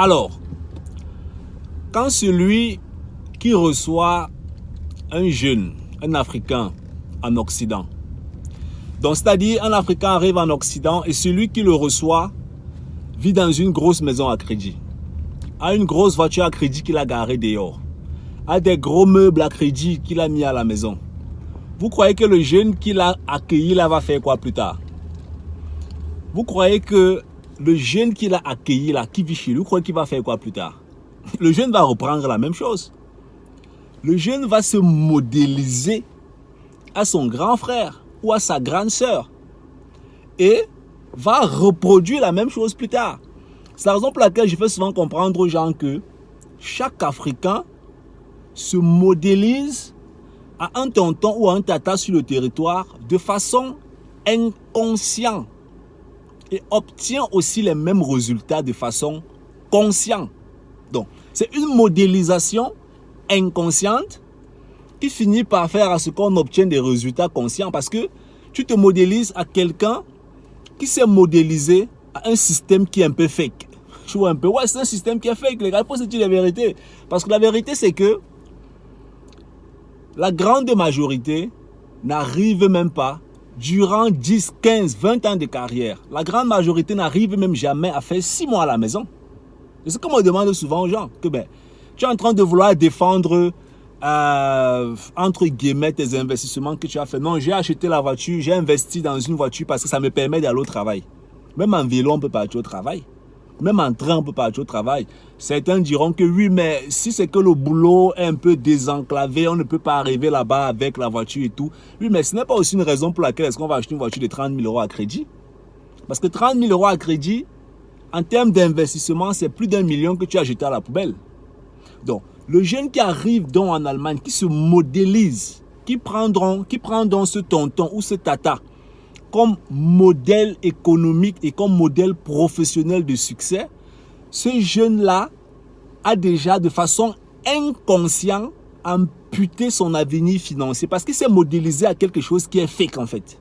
Alors, quand celui qui reçoit un jeune, un Africain en Occident, donc c'est-à-dire un Africain arrive en Occident et celui qui le reçoit vit dans une grosse maison à crédit, a une grosse voiture à crédit qu'il a garée dehors, a des gros meubles à crédit qu'il a mis à la maison. Vous croyez que le jeune qui l'a accueilli là va faire quoi plus tard? Vous croyez que le jeune qui l'a accueilli là, qui vit chez lui, vous croyez qu'il va faire quoi plus tard? Le jeune va reprendre la même chose. Le jeune va se modéliser à son grand frère ou à sa grande sœur et va reproduire la même chose plus tard. C'est la raison pour laquelle je fais souvent comprendre aux gens que chaque Africain se modélise à un tonton ou à un tata sur le territoire de façon inconsciente et obtient aussi les mêmes résultats de façon consciente. Donc, c'est une modélisation inconsciente qui finit par faire à ce qu'on obtienne des résultats conscients parce que tu te modélises à quelqu'un qui s'est modélisé à un système qui est un peu fake. Je vois un peu, ouais, c'est un système qui est fake, les gars, il faut se dire la vérité. Parce que la vérité, c'est que la grande majorité n'arrive même pas, durant 10, 15, 20 ans de carrière, la grande majorité n'arrive même jamais à faire 6 mois à la maison. C'est ce qu'on me demande souvent aux gens, que tu es en train de vouloir défendre, entre guillemets, tes investissements que tu as fait. Non, j'ai acheté la voiture, j'ai investi dans une voiture parce que ça me permet d'aller au travail. Même en vélo, on peut partir au travail. Même en train, on peut partir au travail. Certains diront que oui, mais si c'est que le boulot est un peu désenclavé, on ne peut pas arriver là-bas avec la voiture et tout. Oui, mais ce n'est pas aussi une raison pour laquelle est-ce qu'on va acheter une voiture de 30 000 euros à crédit. Parce que 30 000 euros à crédit, en termes d'investissement, c'est plus d'1 million que tu as jeté à la poubelle. Donc, le jeune qui arrive donc en Allemagne, qui se modélise, qui prend donc ce tonton ou ce tata comme modèle économique et comme modèle professionnel de succès, ce jeune-là a déjà de façon inconsciente amputé son avenir financier parce qu'il s'est modélisé à quelque chose qui est fake en fait.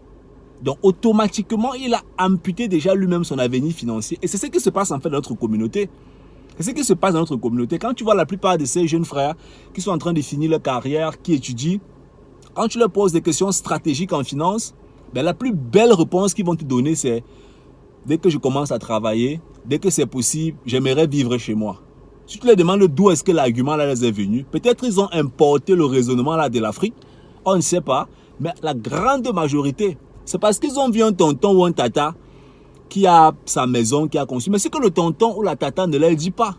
Donc automatiquement, il a amputé déjà lui-même son avenir financier. Et c'est ce qui se passe en fait dans notre communauté. C'est ce qui se passe dans notre communauté. Quand tu vois la plupart de ces jeunes frères qui sont en train de finir leur carrière, qui étudient, quand tu leur poses des questions stratégiques en finance, la plus belle réponse qu'ils vont te donner, c'est dès que je commence à travailler, dès que c'est possible, j'aimerais vivre chez moi. Si tu leur demandes d'où est-ce que l'argument là les est venu, peut-être ils ont importé le raisonnement là de l'Afrique, on ne sait pas, mais la grande majorité, c'est parce qu'ils ont vu un tonton ou un tata qui a sa maison, qui a conçu. Mais ce que le tonton ou la tata ne leur dit pas,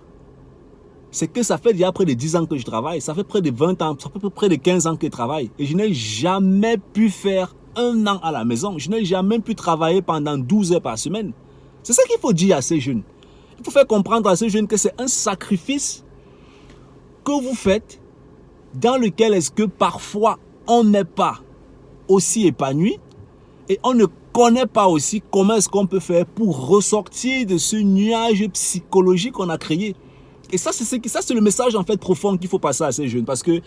c'est que ça fait déjà près de 10 ans que je travaille, ça fait près de 20 ans, ça fait près de 15 ans que je travaille. Et je n'ai jamais pu faire 1 an à la maison. Je n'ai jamais pu travailler pendant 12 heures par semaine. C'est ça qu'il faut dire à ces jeunes. Il faut faire comprendre à ces jeunes que c'est un sacrifice que vous faites dans lequel est-ce que parfois on n'est pas aussi épanoui et on ne connaît pas aussi comment est-ce qu'on peut faire pour ressortir de ce nuage psychologique qu'on a créé. Et ça, c'est le message en fait profond qu'il faut passer à ces jeunes parce que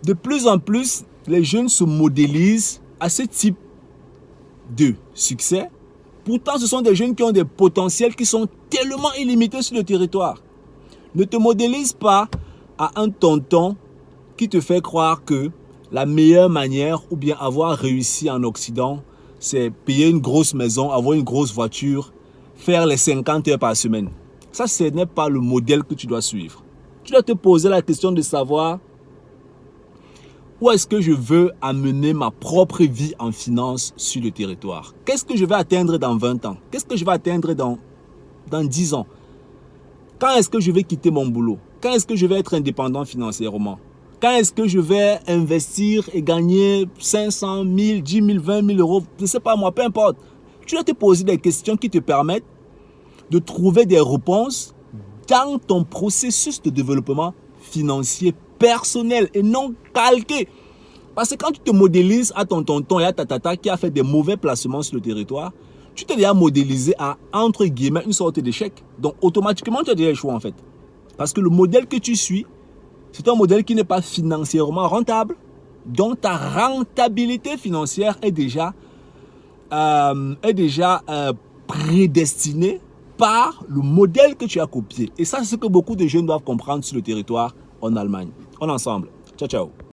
de plus en plus, les jeunes se modélisent à ce type de succès. Pourtant, ce sont des jeunes qui ont des potentiels qui sont tellement illimités sur le territoire. Ne te modélise pas à un tonton qui te fait croire que la meilleure manière ou bien avoir réussi en Occident, c'est payer une grosse maison, avoir une grosse voiture, faire les 50 heures par semaine. Ça, ce n'est pas le modèle que tu dois suivre. Tu dois te poser la question de savoir où est-ce que je veux amener ma propre vie en finance sur le territoire. Qu'est-ce que je vais atteindre dans 20 ans? Qu'est-ce que je vais atteindre dans 10 ans? Quand est-ce que je vais quitter mon boulot? Quand est-ce que je vais être indépendant financièrement? Quand est-ce que je vais investir et gagner 500 000, 10 000, 20 000 euros? Je ne sais pas moi, peu importe. Tu dois te poser des questions qui te permettent de trouver des réponses dans ton processus de développement financier personnel et non calqué. Parce que quand tu te modélises à ton tonton et à ta tata qui a fait des mauvais placements sur le territoire, tu t'es déjà modélisé à, entre guillemets, une sorte d'échec. Donc, automatiquement, tu as déjà échoué en fait. Parce que le modèle que tu suis, c'est un modèle qui n'est pas financièrement rentable. Donc, ta rentabilité financière est déjà prédestinée par le modèle que tu as copié. Et ça, c'est ce que beaucoup de jeunes doivent comprendre sur le territoire en Allemagne. On est ensemble. Ciao, ciao.